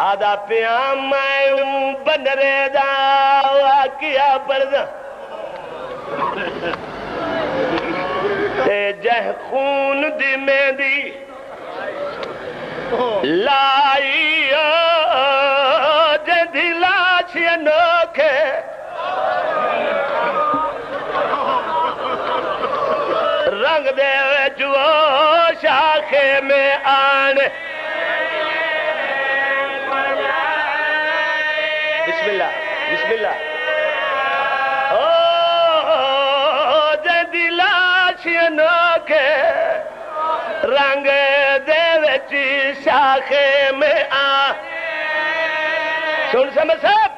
آدھا پیا میں بندرے دا واقعہ پڑھدا تے جہ خون دی مہندی لائی جدی لاش انوکھے رنگ دے جو شاخے میں آنے بسم اللہ بسم اللہ جدی لاش انوکھے رنگ دے وچی شاخے میں سن سمجھ صاحب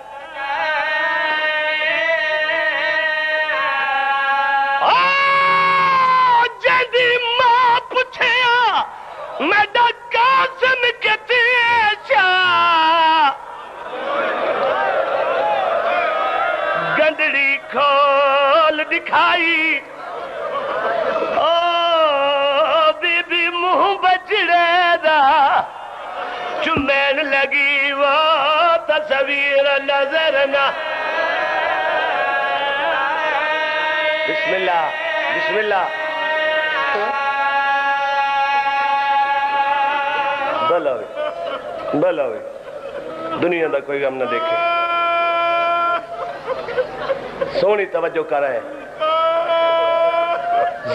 جدی ماں پوچھیا میڈا قاسم کتے شاہ گندڑی کھول دکھائی بچڑے دا چمین لگی وہ تصویر نظر نہ بسم اللہ بسم اللہ بھلا ہوئی بھلا ہوئی دنیا دا کوئی غم نہ دیکھے سونی توجہ کر رہے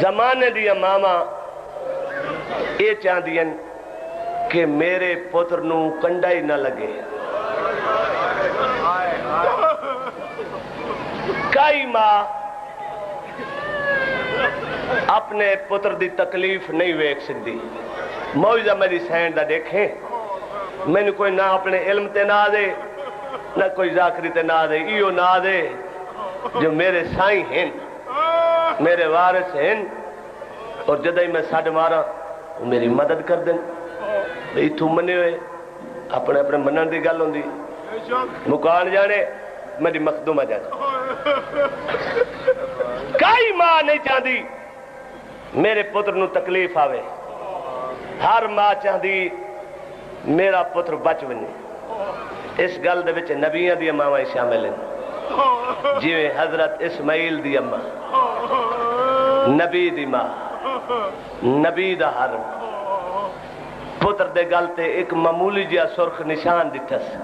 زمانے دیا ماما یہ چاہتی ہیں کہ میرے پتر نو کنڈا ہی نہ لگے کئی ماں اپنے پتر دی تکلیف نہیں ویکھ سکتی موجزہ میری سین دا دیکھیں میں نے کوئی نہ اپنے علم تے نہ دے نہ کوئی ذاکری تے نہ دے ایو نہ دے جو میرے سائیں ہیں میرے وارث ہیں اور جدہی میں ساڑھ مارا میری مدد کر دیں بھئی تو منے ہوئے اپنے اپنے منن دی گل ہوں دی مکان جانے میری مخدومہ جانے کئی ماں نہیں چاہتی میرے پتر نو تکلیف آوے ہر ماں چاہتی میرا پتر بچ بنے اس گل دے وچ نبیاں دی ماں شامل ہیں جیویں حضرت اسماعیل دی اماں نبی دی ماں نبی دا حرم پتر دے گل تے ایک معمولی جیا سرخ نشان دٹھس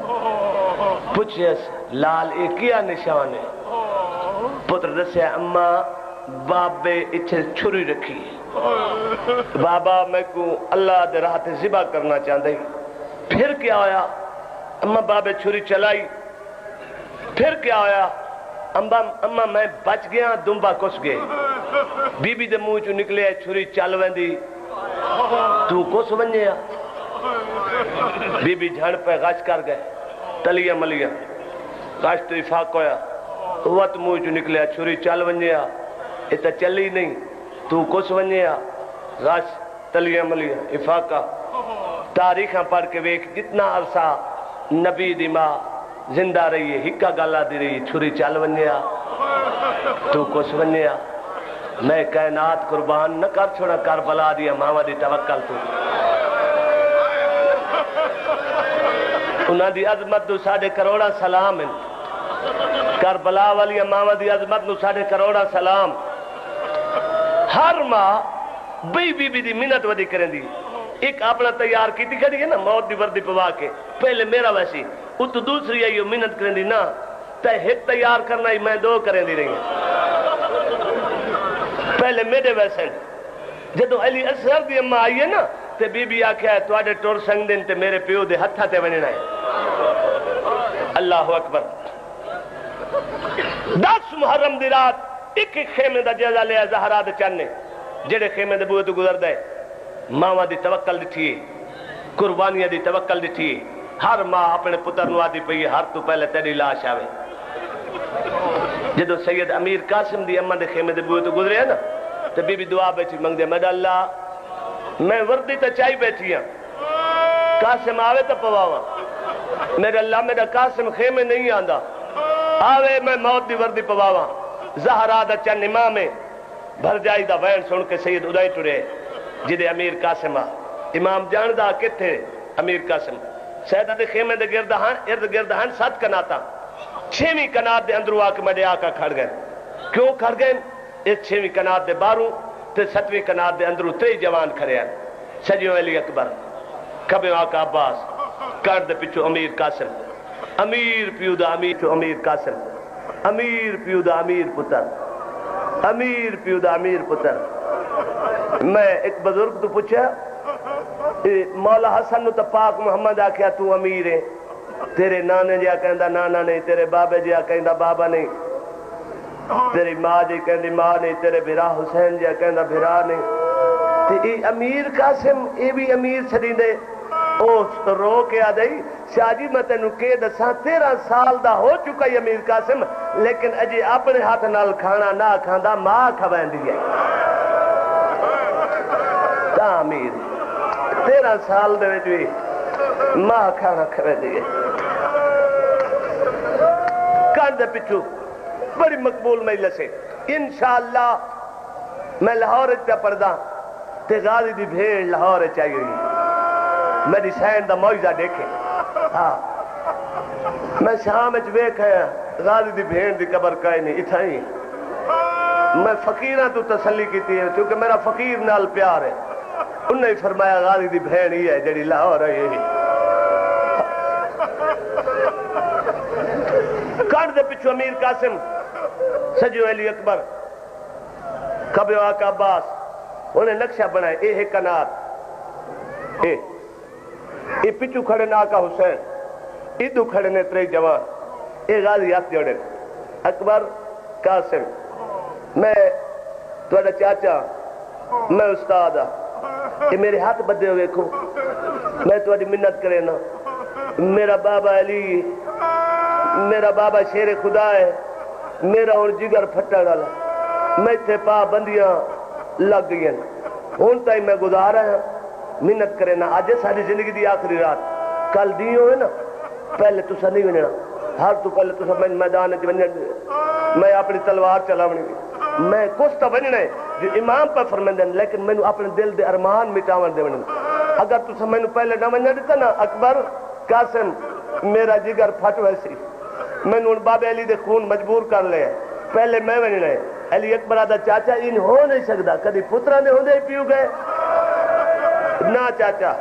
پوچھیس لال ایک کیا نشان ہے پتر دسے اماں بابے اچھے چھری رکھی بابا میں کو اللہ دے راہ تے ذبح کرنا چاہتا ہی پھر کیا ہویا اماں بابے چھری چلائی پھر کیا ہویا اماں میں بچ گیا دنبا کس گئے بی بی دے منہ چو نکلے چھری چل ویندی تو کس ونجیا بی بی جھڑ پہ غش کر گئے تلیاں ملیاں غش تو افاق ہویا وقت منہ چو نکلے چھری چل ونجیا اتنا چلی نہیں تو کس ونجیا غش تلیاں ملیاں افاقہ تاریخاں پڑھ کے ویک جتنا عرصہ نبی دی ماں زندہ رہی ہے ہکا گالا دی رہی چھری چل ونجیا تو کس ونجیا میں کائنات قربان نہ کر چھوڑا کربلا دیا ماما دی توکل تو انہاں دی عظمت نو ساڑھے کروڑا سلام ہیں کربلا والی ماما دی عظمت نو ساڑھے کروڑا سلام ہر ماں بی دی منت ودی کریں دی ایک اپنا تیار کی دکھا دی ہے نا موت دی وردی پوا کے پہلے میرا ویسی تو دوسری آئیو منت کریں دی نا تے ایک تیار کرنا ہی میں دو کریں دی رہی ہیں پہلے میرے ویسے جدو علی اصغر دی اماں آئی ہے نا تے بی بی آکھیا ہے تو آڈے ٹور سنگ دن تے میرے پیو دے ہتھا تے ونینا ہے اللہ اکبر 10 محرم دی رات ایک خیمے دا جیزہ لیا زہرا دے چانے جڑے خیمے دے بوئے تو گزر دے ماما دی توکل دٹھی قربانیاں دی توکل دٹھی ہر ماں اپنے پتر نو آدھی پئی ہر تو پہلے تیری لاش آوے جدو سید امیر قاسم دی اماں دے خیمے دے بوئے تو گزرے ہیں نا تو بی بی دعا بیٹھی منگ دے میڈا اللہ میں وردی تا چاہی بیٹھی ہوں قاسم آوے تا پواواں میرے اللہ میرا قاسم خیمے نہیں آندہ آوے میں موت دی وردی پواواں زہرا دا چن امام بھر جائی دا وین سن کے سید ادائی ٹرے جدے امیر قاسم امام جاندہ کتھے امیر قاسم سیدہ دے خیمے دے ارد گرد ہن 7 کناتا 6ویں کنات دے اندروں آ کے میرے آقا کھڑ گئے کیوں کھڑ گئے اس 6ویں کنات دے باہروں تے 7ویں کنات دے اندروں 3 جوان کھڑے ہیں سجیوں علی اکبر کھبے آقا عباس کانڈ دے پچھو امیر قاسم امیر پیو دا امیر پچھو امیر قاسم امیر پیو دا امیر پتر امیر پیو دا امیر پتر میں ایک بزرگ تو پوچھا مولا حسن نو تا پاک محمد آکھیا تو امیر ہے تیرے نانے جیا کہندا نانا نہیں تیرے بابے جیا کہندا بابا نہیں تیری ماں جی کہندی ماں نہیں تیرے بھرا حسین جیا کہندا بھرا نہیں تے ای امیر قاسم اے بھی امیر چھڑی دے او رو کے آ دئی شاہ جی میں تینوں کہ دساں 13 سال دا ہو چکا ہے امیر قاسم لیکن اجے اپنے ہاتھ نال کھانا نہ کھاندا ماں کھویندی ہے تا امیر 13 سال دے وچ وی ماں کھانا کھویندی ہے کان دے پچھو بڑی مقبول مجلس ہے انشاءاللہ میں لاہور پہ پڑھدا تے غازی دی بھیڑ لاہور چاہیے ہوئی میری سین دا معجزہ دیکھے ہاں میں شام وچ ویکھیا غازی دی بھیڑ دی قبر کائے نہیں اتھا ہی میں فقیراں تو تسلی کیتی ہے کیونکہ میرا فقیر نال پیار ہے انہوں نے فرمایا غازی دی بھیڑ ہی ہے جڑی لاہور ہے یہی کانڈ دے پچھو امیر قاسم سجو علی اکبر کھبے آقا عباس انہیں نقشہ بنائے اے ہے کنات اے پچھو کھڑے نا آقا حسین ادھو کھڑے نے 3 جوان اے غازی ہاتھ جوڑے اکبر قاسم میں تھوڑا چاچا میں استاد اے میرے ہاتھ بدے ہوئے کھو میں تھوڑی منت کرے نا میرا بابا علی میرا بابا شیر خدا ہے میرا اور جگر پھٹا ڈالا میں تھے پا بندیاں لگ گئی ہیں ہون تائی میں گزارا ہے منت کرے نا آج ساری زندگی دی آخری رات کل دیوں ہے نا پہلے تسا نہیں وننا ہر تو پہلے تسا میں میدان میں اپنی تلوار چلاونی میں کچھ تو بننا ہے جو امام پر فرمندے لیکن میں اپنے دل دے ارمان مٹاون دے وننا اگر تسا میں پہلے نہ وننا دیتا نا اکبر قاسم میرا جگر پھٹ ویسی میں نے ان بابے علی دے خون مجبور کر لے پہلے میں وننا ہے علی اکبر آدھا چاچا ان ہو نہیں سکتا کدی پترہ دے ہوندے پیو گئے نا چاچا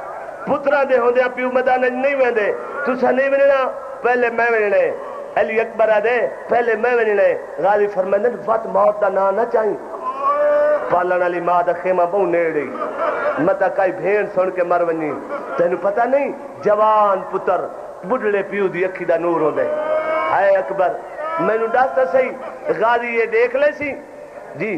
پترہ دے ہوندے پیو میدان نہیں ویندے تسا نہیں وننا پہلے میں وننا ہے علی اکبر آدھے پہلے میں وننا ہے غازی فرمندے وقت موت دا نا نہ چاہیں پالن علی ماں دا خیمہ بہو نیڑی متا کئی بھین سن کے مر ونی تینوں پتہ نہیں جوان پتر بڑھڑے پیو دی اکھی دا نور ہوندے ہائے اکبر میں نو دستا صحیح غازی یہ دیکھ لے سی جی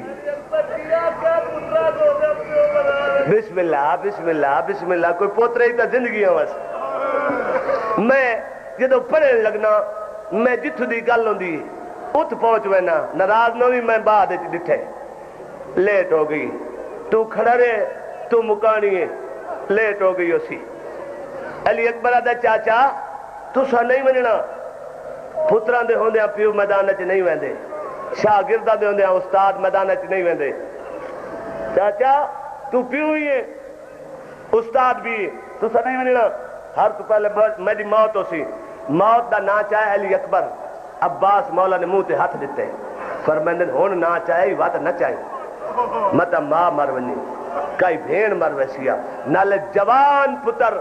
بسم اللہ بسم اللہ بسم اللہ کوئی پوترے ہی تا زندگی ہوں بس میں جدو پڑھنے لگنا میں جتھو دی گل ہوندی ات پہنچ وینا ناراض نہ ہوئی میں بعد ڈٹھے لیٹ ہو گئی تو کھڑا رہے تو مکانی ہے لیٹ ہو گئی اسی علی اکبر آدھا چاچا تو سا نہیں مننا پتران دے ہوندے پیو میدان چ نہیں ویندے شاگردہ دے ہوندے استاد میدان چ نہیں ویندے چاچا تو پیو ہی ہے استاد بھی تو سا نہیں مننا ہر تو پہلے میری موت ہو سی موت دا نا چاہے علی اکبر عباس مولا نے منہ تے ہاتھ دیتے فرمندن ہون نا چاہے وات نہ چاہے متا ماں مر ونی کئی بھین مر ویسیا نال جوان پتر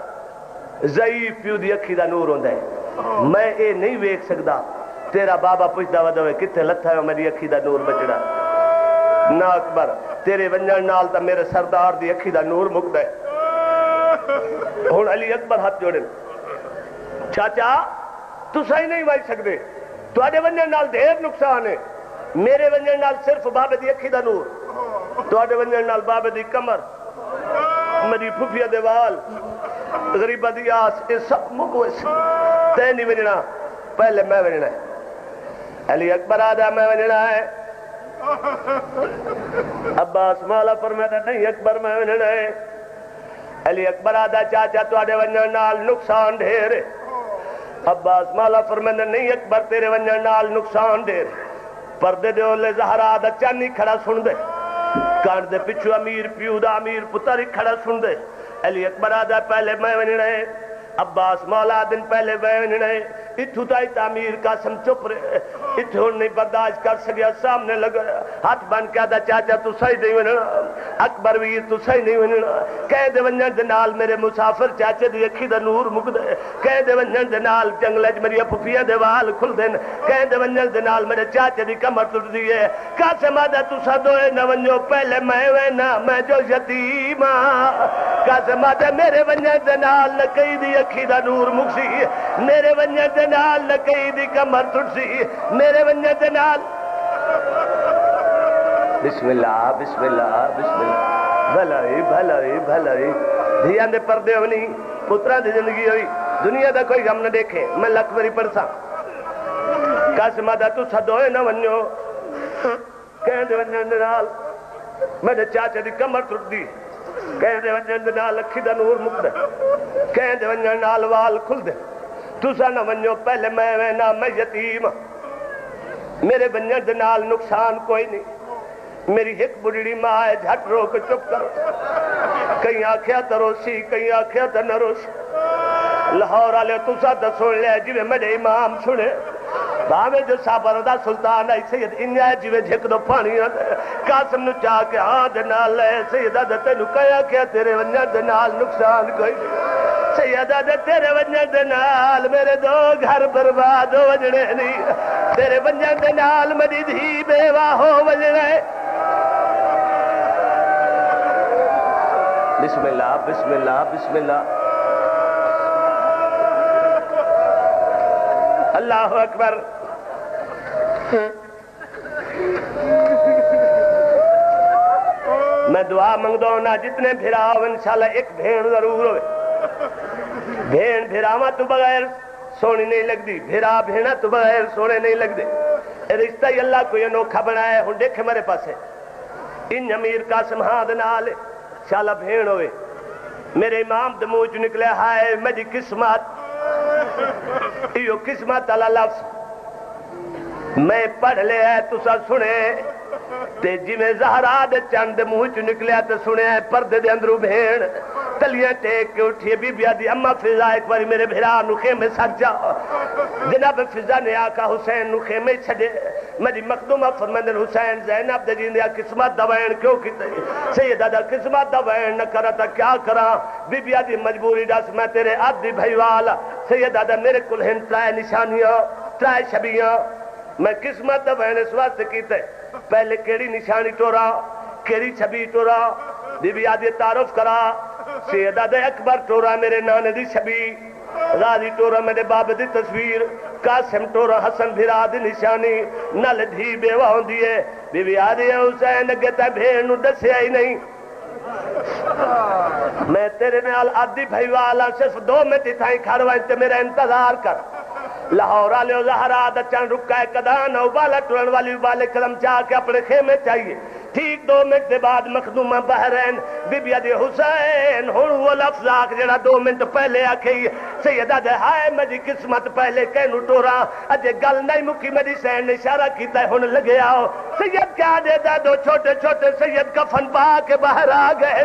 ضعیف پیو دی اکھی دا نور ہوندا ہے میں اے نہیں ویکھ سکدا تیرا بابا پوچھدا ودا ہوئے کتھے لتھا ہے میری اکھی دا نور بچڑا نا اکبر تیرے ونجن نال تا میرے سردار دی اکھی دا نور مکدا ہے ہن علی اکبر ہاتھ جوڑن چاچا تو صحیح نہیں وائی سکدے تواڈے ونجن نال ڈھیر نقصان ہے میرے ونجن نال صرف بابے دی اکھی دا نور تواڈے ونجن نال بابے دی کمر میری پھپھیا دے وال غریبہ دی آس یہ سب مکوس تے نہیں ونجنا پہلے میں ونجنا ہے علی اکبر آدھا میں ونجنا ہے عباس مولا فرمایا نہیں اکبر میں ونجنا ہے علی اکبر آدھا چاچا تواڈے ونجن نال نقصان ڈھیر ہے عباس مولا فرمایا نہیں اکبر تیرے ونجن نال نقصان ڈھیر پردے دے اولے زہرا دا چانی کھڑا سن دے کانڈ دے پچھو امیر پیو دا امیر پتر کھڑا سن دے علی اکبر آدھا پہلے میں ونجنا ہے عباس مولا دن پہلے بہنے اتھو تائی تعمیر قاسم چپ رہے اتھو نہیں برداشت کر سکیا سامنے لگا ہاتھ بن کے آدھا چاچا تو صحیح نہیں وننا اکبر ویر تو صحیح نہیں وننا کہہ دے ونجن دنال میرے مسافر چاچے دی اکھی دا نور مک دے کہہ دے ونجن دنال جنگلج میری پھپھیاں دے وال کھل دین کہہ دے ونجن دنال میرے چاچے دی کمر ٹوٹ دیئے قاسم آدھا تو سدوئے نہ ونجو پہلے میں وینا میں جو یتیم قاسم آدھا میرے ونجن دنال لکئی دی اکھی دا نور مک سی میرے ونجن دنال لکئی دی کمر ٹوٹ سی میرے ونجن دنال بسم اللہ بسم اللہ بسم اللہ بھلائی بھلائی بھلائی دھیان دے پردے ہونی پترہ دی زندگی ہوئی دنیا دا کوئی غم نہ دیکھے میں لکھ بری پڑسا قاسم آدھا تو سدوئے نہ ونجو کہہ دے ونجن دنال میرے چاچے دی کمر ٹوٹ دی کہہ دے ونجن دنال اکھی دا نور مک دے کہہ دے ونجن دنال وال کھل دے تُسا نہ ونجو پہلے میں وینا میں یتیم میرے ونجن دنال نقصان کوئی نہیں میری ایک بڑی ماں ہے جھٹ رو کے چپ کرو کہیں آکھیا تروسی کہیں آکھیا تنروسی لاہور آلے تُسا دسو لے جوے میرے امام سنے باوے جو صابر دا سلطان ہے سید انجا جوے جھک دو پانی قاسم نو چاہ کے ہاں دنال لے سیدہ دتے نو کہیا کیا تیرے ونجن دنال نقصان کوئی سیدہ دے تیرے ونجن دنال میرے دو گھر برباد ہو وجڑے نہیں تیرے ونجن دنال میری دھی بیوہ ہو وجڑے بسم اللہ بسم اللہ بسم اللہ اللہ اکبر میں دعا منگ دو نا جتنے بھراؤ انشاءاللہ ایک بھیڑ ضرور ہوئے بھیڑ بھراواں تو بغیر سونی نہیں لگ دی بھرا بھیڑا تو بغیر سونے نہیں لگ دے رشتہ ہی اللہ کو یہ نوکھا بنایا ہوں دیکھے میرے پاس ہے ان امیر قاسم ہاں نال شالا بھیڑ ہوئے میرے امام دموچ نکلے ہائے میری قسمت ایو قسمت اللہ لفظ میں پڑھ لے ہے تو سا سنے تے جی میں زہرا دے چند موچ نکلے تے سنے ہے پردے دے اندرو بھیڑ تلیاں ٹیک کے اٹھیے بی بی آدھی اممہ فضا ایک باری میرے بھیرا نخے میں سج جا جناب فضا نے آقا حسین نخے میں چھڑے میری مخدومہ فرمندن حسین زینب دے جیندیا قسمت دوائن کیوں کی سیدہ دا قسمت دوائن نہ کرا تا کیا کرا بی بی آدھی مجبوری ڈاس میں تیرے عبدی بھائی والا سیدہ دا میرے کل ہن ترائے نشانیاں ترائے شبیاں میں قسمت دوائن اس واسطے کیتے پہلے کیڑی نشانی ٹورا کیڑی چھبی ٹورا بی بی آدھی تعارف کرا سیدہ دے اکبر ٹورا میرے نانے دی چھبی غازی ٹورا میرے باب دی تصویر قاسم ٹورا حسن بھرا دی نشانی نل دھی بیوہ ہوں دیئے بی بی آدھی حسین گتا بھیڑ نو دسیا ہی نہیں میں تیرے نال آدھی بھائی والا صرف 2 منٹ تھائیں کھڑوائیں تے میرا انتظار کر لاہور آلے و زہرا دچان رکا ہے قدان اوبالا ٹرن والی اوبالے قدم چاہ کے اپنے خیمے چاہیے ٹھیک 2 منٹ دے بعد مخدومہ بحرین بی بی آدھی حسین ہون وہ لفظ آکھ جڑا 2 منٹ پہلے آکھے سیدہ دے ہائے میری قسمت پہلے کہنو ٹورا اجے گل نہیں مکی میری سین نے اشارہ کیتا ہے ہون لگے آؤ سید کیا دے دا 2 چھوٹے چھوٹے سید کفن پا کے باہر آ گئے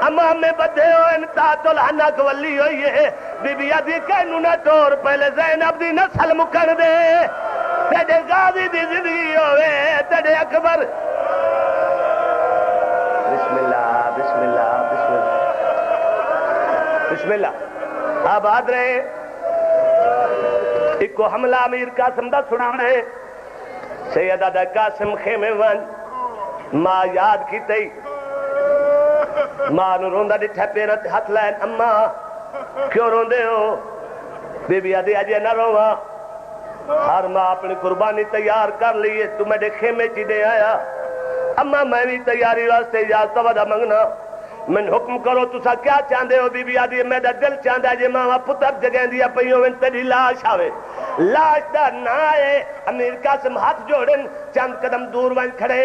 امام میں بدھے ہوئے تاۃ الحنک ولی ہوئی ہے بی بی آدھی کہنو نہ ٹور پہلے زینب دی نسل مکن دے تیرے غازی دی زندگی ہوئے تیرے اکبر بسم اللہ بسم اللہ بسم اللہ بسم اللہ آباد رہے ایک کو حملہ امیر قاسم دا سنا رہے سیدہ دا قاسم خیمے ون ماں یاد کی تی ماں نو روندہ ڈٹھے پیرت ہاتھ لائن اممہ کیوں روندے ہو بی بی آدھی آجے نہ رواں ہر ماں اپنی قربانی تیار کر لیے تو میرے خیمے چی دے آیا اممہ میں بھی تیاری واسطے اجازت ودا منگنا من حکم کرو تسا کیا چاندے ہو بی بی آدھی میرا دل چاندہ جے ماں پتر جگہ دیا پہیوں میں تیری لاش آوے لاش دا نہ آئے امیر قاسم ہاتھ جوڑن چند قدم دور وائن کھڑے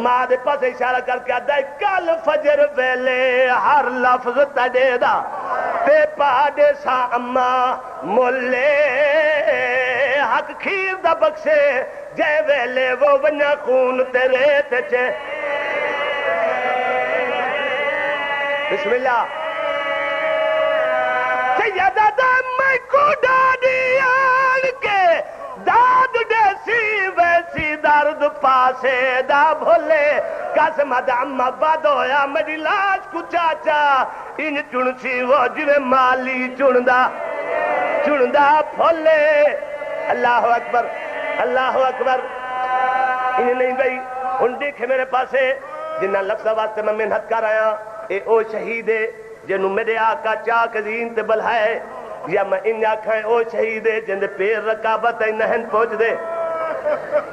ماں دے پاس اشارہ کر کے آدھا کل فجر ویلے ہر لفظ تڑے دا تے پاڑے سا اممہ مولے حق کھیر دا بخشے جے ویلے وہ ونیا خون تیرے تچے بسم اللہ سیدہ دم ڈاڈی آن کے داد دیسی ویسی درد پاسے دا بھولے قاسم دا اما باد ہویا میری لاش کو چاچا ان چنسی وہ جویں مالی چندا پھولے اللہ اکبر اللہ اکبر انہیں نہیں گئی ان دیکھے میرے پاسے جنہ لفظہ واسطے میں محنت کر آیا اے او شہید ہے جنہوں میرے آقا چاک زین تے بلہائے یا میں ان آکھائیں او شہید ہے جن دے پیر رکابت ہے نہن پہنچ دے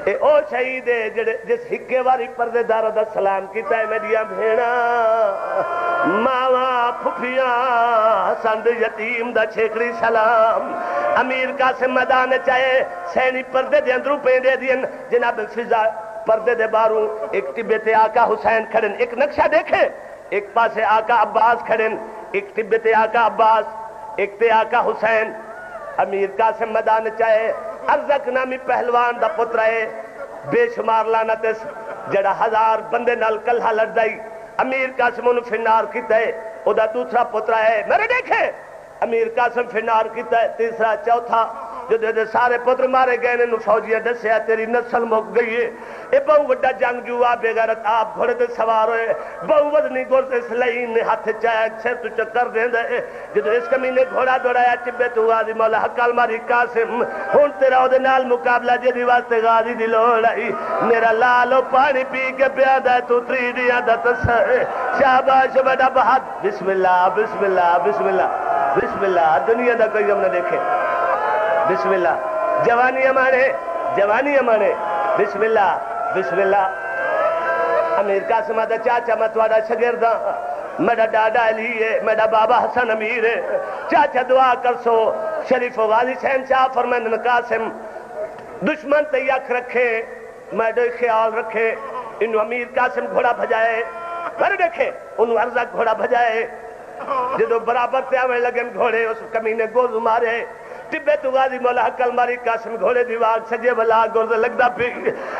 اے او شہید ہے جس حکے واری پردے دارہ دا سلام کیتا ہے میڈیا بھینا ماوا پھپیاں حسن دے یتیم دا چھیکڑی سلام امیر قاسم میدان چاہے سینی پردے دے اندروں پیندے دین جناب فضا پردے دے باروں ایک طبیت آقا حسین کھڑن ایک نقشہ دیکھیں ایک پاسے آقا عباس کھڑن ایک طبیت آقا عباس ایک تے آقا حسین امیر قاسم میدان چاہے ارزق نامی پہلوان دا پتر ہے بے شمار لانت جڑا 1000 بندے نال کلہا لڑدائی امیر قاسم انہوں فنار کیتا ہے او دا دوسرا پتر ہے میرے دیکھے امیر قاسم فنار کیتا ہے تیسرا چوتھا جو دے سارے پتر مارے گئے نے فوجیاں دسیا تیری نسل مک گئی ہے اے بہو وڈا جنگ جوا بے غیرت آپ گھوڑے تے سوار ہوئے بہو وزنی گھوڑ تے سلائین نے ہاتھ چایا سر تو چکر دیں دے جدو اس کمینے گھوڑا دوڑایا چبے تو غازی مولا حق الماری قاسم ہون تیرا او دے نال مقابلہ جدی واسطے غازی دی لوڑائی میرا لالو پانی پی کے پیادا ہے تو تریڈیاں دا تسر شاباش بڑا بہت بسم اللہ بسم اللہ بسم اللہ بسم اللہ دنیا دا کوئی ہم نہ دیکھے بسم اللہ جوانی ہمارے بسم اللہ بسم اللہ امیر قاسم دا چاچا متواڈا شگردہ میرا ڈاڈا علی ہے میرا بابا حسن امیر ہے چاچا دعا کر سو شریف و غازی سین شاہ فرمائن قاسم دشمن تے یک رکھے میرے خیال رکھے انہوں امیر قاسم گھوڑا بھجائے میرے دیکھے انہوں ارزق گھوڑا بھجائے جدو برابر تے آوے لگن گھوڑے اس کمینے گوز مارے طبے تو غازی مولا حق الماری قاسم گھوڑے دیواغ سجے بلا گرز لگدا پی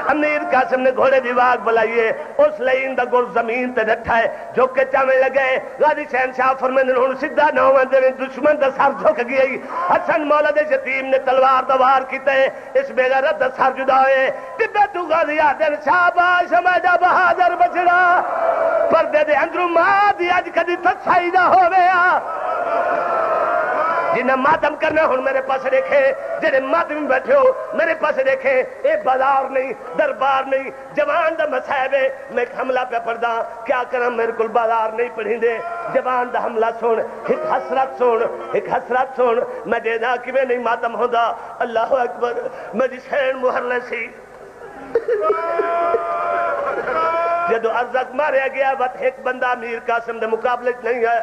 امیر قاسم نے گھوڑے دیواغ بلائیے اس لئین دا گرز زمین تے ڈٹھا ہے جو کہ چاہنے لگے غازی شہن شاہ فرمائن انہوں سدھا نہ ہوئے دے دشمن دا سر جھک گئی حسن مولا دے شتیم نے تلوار دوار کیتے اس بیغیرت دا سر جدا ہوئے طبے تو غازی آدن شاباش میڈا بہادر بچڑا پردے دے اندروں ماں دی اج کدی تسائی نہ ہوئے جنہیں ماتم کرنا ہوں میرے پاس دیکھے جنہیں ماتم بیٹھے ہو میرے پاس دیکھے اے بازار نہیں دربار نہیں جوان دا مسائب ہے میں ایک حملہ پہ پڑھدا کیا کرم میرے کل بازار نہیں پڑھیں دے جوان دا حملہ سن ایک حسرت سن میں دے دا کہ میں نہیں ماتم ہوندا اللہ اکبر میری سین محرلے سی جدو ارزق ماریا گیا بات ایک بندہ امیر قاسم دے مقابلے نہیں ہے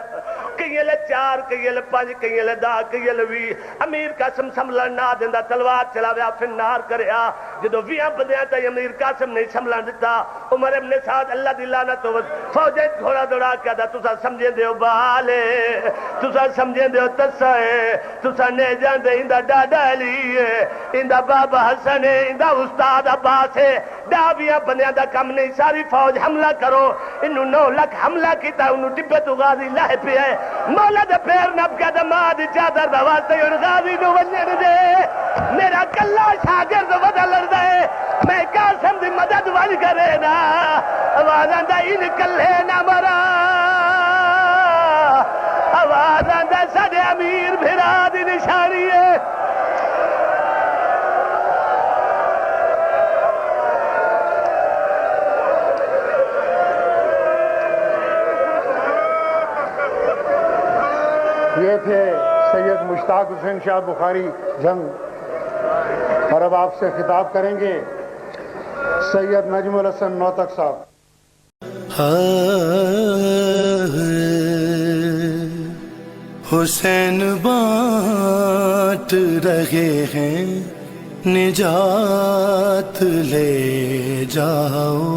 کئی لے 4 کئی لے 5 کئی لے 10 کئی لے 20 امیر قاسم سملن نہ دیندا تلوار چلاویا فنار کریا جدو 20 بندیاں تے امیر قاسم نہیں سملن دتا عمر ابن سعد اللہ دی لعنت ہو فوجیں گھوڑا دوڑا کے دا تسا سمجھے دیو بالے تسا سمجھے دیو تسے تسا نے جاندے ایندا ڈاڈا علی ہے ایندا بابا حسن ہے ایندا استاد عباس ہے ڈاویاں بندیاں دا کم نہیں ساری فوج حملہ کرو انہوں 9 لاکھ حملہ کیتا انہوں ٹبے تو غازی لائے پہ ہے مولا دے پیر نب کے دماغ چادر دواستے اور غازی نو ونجن دے میرا کلا شاگرد ودا لڑ دے میں قاسم دی مدد ون کرے نا آوازاں دا ان کلے نہ مرا آوازاں دا ساڈے امیر بھرا دی نشانی ہے یہ تھے سید مشتاق حسین شاہ بخاری جنگ اور اب آپ سے خطاب کریں گے سید نجم الحسن نوتک صاحب حسین بانٹ رہے ہیں نجات لے جاؤ